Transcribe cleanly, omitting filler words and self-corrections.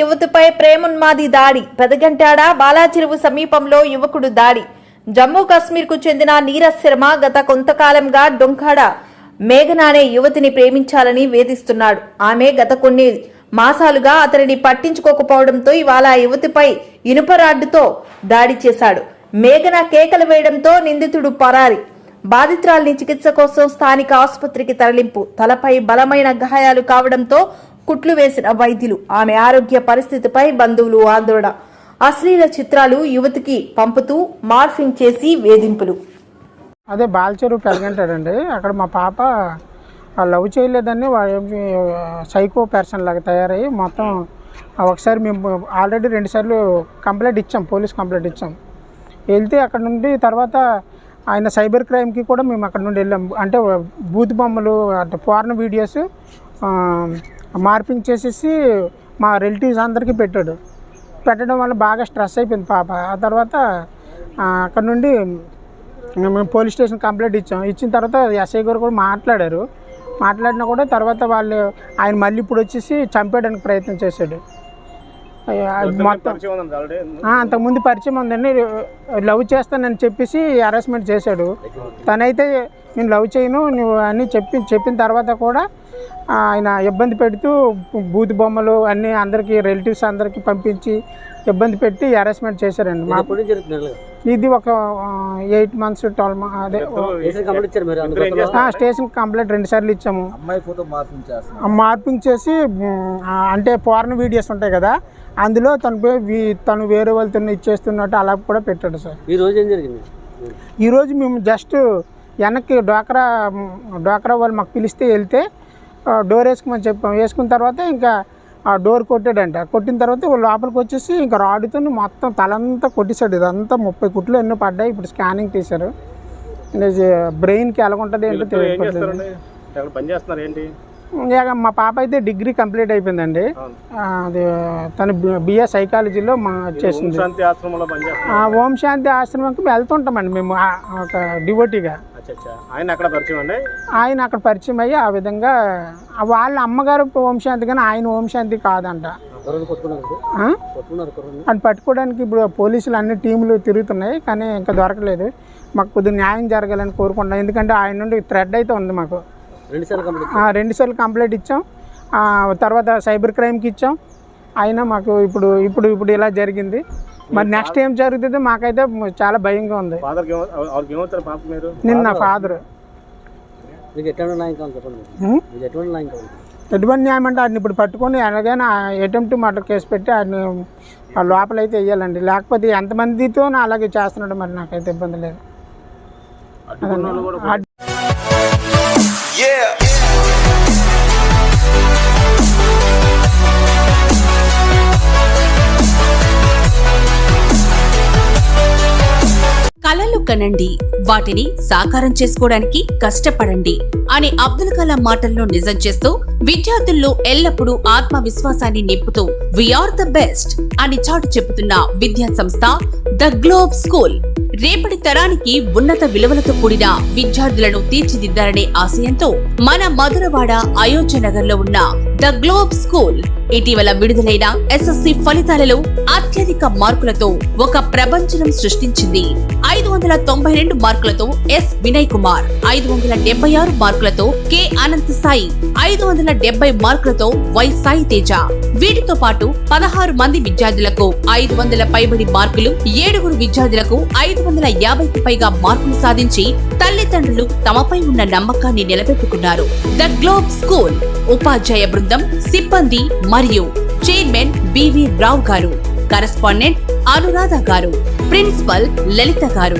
యువతిపై ప్రేమోన్మాది దాడి. పెదగంటాడ బాలాచెరువు సమీపంలో యువకుడు దాడి. జమ్మూ కాశ్మీర్ కు చెందిన నీరజ్ శర్మ గత కొంతకాలంగా డొంకాడ మేఘనా అనే యువతిని ప్రేమించాలని వేధిస్తున్నాడు. ఆమె గత కొన్ని మాసాలుగా అతనిని పట్టించుకోకపోవడంతో ఇవాళ ఆ యువతిపై ఇనుప రాడ్డుతో దాడి చేశాడు. మేఘన కేకలు వేయడంతో నిందితుడు పరారి. బాధితురాలిని చికిత్స కోసం స్థానిక ఆసుపత్రికి తరలింపు. తలపై బలమైన గాయాలు కావడంతో కుట్లు వేసిన వైద్యులు. ఆమె ఆరోగ్య పరిస్థితిపై బంధువులు ఆందోళన. అశ్లీల చిత్రాలు యువతికి పంపుతూ మార్ఫింగ్ చేసి వేధింపులు. అదే బాలచెరువు పెరగంటాడండి. అక్కడ మా పాప లవ్ చేయలేదని సైకో పర్సన్ లాగా తయారయ్యి మొత్తం ఒకసారి మేము ఆల్రెడీ 2 సార్లు కంప్లైంట్ ఇచ్చాం, పోలీస్ కంప్లైంట్ ఇచ్చాం. వెళ్తే అక్కడ నుండి తర్వాత ఆయన సైబర్ క్రైమ్కి కూడా మేము అక్కడ నుండి వెళ్ళాం. అంటే బూత్ బొమ్మలు అంటే పోర్న్ వీడియోస్ మార్పింగ్ చేసేసి మా రిలేటివ్స్ అందరికీ పెట్టడం వల్ల బాగా స్ట్రెస్ అయిపోయింది పాప. ఆ తర్వాత అక్కడ నుండి మేము పోలీస్ స్టేషన్ కంప్లైంట్ ఇచ్చిన తర్వాత ఎస్ఐ గారు కూడా మాట్లాడినా కూడా తర్వాత ఆయన మళ్ళీ ఇప్పుడు వచ్చేసి చంపేయడానికి ప్రయత్నం చేశాడు. మొత్తం అంతకుముందు పరిచయం ఉందండి. లవ్ చేస్తానని చెప్పేసి హరాస్మెంట్ చేశాడు. తనైతే నేను లవ్ చేయను నువ్వు అని చెప్పిన తర్వాత కూడా ఆయన ఇబ్బంది పెడుతూ బూత్ బొమ్మలు అన్నీ అందరికీ రిలేటివ్స్ అందరికీ పంపించి ఇబ్బంది పెట్టి హరాస్మెంట్ చేశారండి. ఇది ఒక 8 months 12 months అదే స్టేషన్ కంప్లైంట్ 2 సార్లు ఇచ్చాము. మార్పింగ్ చేసి అంటే పోర్న్ వీడియోస్ ఉంటాయి కదా, అందులో తను వేరే వాళ్ళతో ఇచ్చేస్తున్నట్టు అలా కూడా పెట్టాడు సార్. ఈరోజు ఏం జరిగింది? ఈరోజు మేము జస్ట్ వెనక్కి డ్వాక్రా వాళ్ళు మాకు పిలిస్తే వెళ్తే డోర్ వేసుకోమని చెప్పాం. వేసుకున్న తర్వాత ఇంకా ఆ డోర్ కొట్టాడంట. కొట్టిన తర్వాత లోపలికి వచ్చేసి ఇంకా రాడుతో మొత్తం తలంతా కొట్టేశాడు. ఇదంతా 30 కుట్లు ఎన్నో పడ్డాయి. ఇప్పుడు స్కానింగ్ తీశారు. బ్రెయిన్కి ఎలాగుంటుంది ఏంటో తెలియట్లేదు. మా పాప అయితే డిగ్రీ కంప్లీట్ అయిపోయిందండి. అది తను బిఏ సైకాలజీలో చేసింది. ఓం శాంతి ఆశ్రమంకి వెళ్తుంటామండి మేము ఒక డివోటీగా. ఆయన అక్కడ పరిచయం అయ్యి ఆ విధంగా వాళ్ళ అమ్మగారు ఓం శాంతి కానీ ఆయన ఓం శాంతి కాదంట. అని పట్టుకోవడానికి ఇప్పుడు పోలీసులు అన్ని టీములు తిరుగుతున్నాయి కానీ ఇంకా దొరకలేదు. మాకు కొద్దిగా న్యాయం జరగాలని కోరుకుంటున్నాం. ఎందుకంటే ఆయన నుండి థ్రెడ్ అయితే ఉంది మాకు. 2 సార్లు కంప్లైంట్ ఇచ్చాం. తర్వాత సైబర్ క్రైమ్కి ఇచ్చాం. అయినా మాకు ఇప్పుడు ఇలా జరిగింది. మరి నెక్స్ట్ ఏం జరుగుతుందో మాకైతే చాలా భయంగా ఉంది. నిన్న ఫాదర్ ఎటువంటి న్యాయం అంటే ఆయన ఇప్పుడు పట్టుకొని ఎలాగైనా అటెంప్ట్ మర్డర్ కేసు పెట్టి ఆయన లోపలైతే వేయాలండి. లేకపోతే ఎంతమందితో అలాగే చేస్తున్నాడు మరి నాకైతే ఇబ్బంది లేదు. కలలు కనండి, వాటిని సాకారం చేసుకోవడానికి కష్టపడండి అనే అబ్దుల్ కలాం మాటల్లో నిజం చేస్తూ విద్యార్థుల్లో ఎల్లప్పుడూ ఆత్మవిశ్వాసాన్ని నింపుతూ వీఆర్ ద బెస్ట్ అని చాటు చెబుతున్న విద్యా సంస్థ ద గ్లోబ్ స్కూల్. రేపటి తరానికి ఉన్నత విలువలతో కూడిన విద్యార్థులను తీర్చిదిద్దారనే ఆశయంతో మన మధురవాడ అయోధ్య నగర్ లో ఉన్న ద గ్లోబ్ స్కూల్ ఇటీవల విడుదలైన ఎస్ఎస్సి ఫలితాలలో అత్యధిక మార్కులతో ఒక ప్రపంచం సృష్టించింది. 592 మార్కులతో ఎస్ వినయ్ కుమార్, 576 మార్కులతో కె అనంత్ సాయి, 570 మార్కులతో వై సాయి తేజ. వీటితో పాటు 16 మంది విద్యార్థులకు 500 పైబడి మార్కులు, 7 విద్యార్థులకు 550కి పైగా మార్కులు సాధించి తల్లిదండ్రులు తమపై ఉన్న నమ్మకాన్ని నిలబెట్టుకున్నారు. ద గ్లోబ్ స్కూల్ ఉపాధ్యాయ బృందం, సిబ్బంది మరియు చైర్మన్ బివి రావు గారు, కరెస్పాండెంట్ అనురాధ గారు, ప్రిన్సిపల్ లలిత గారు.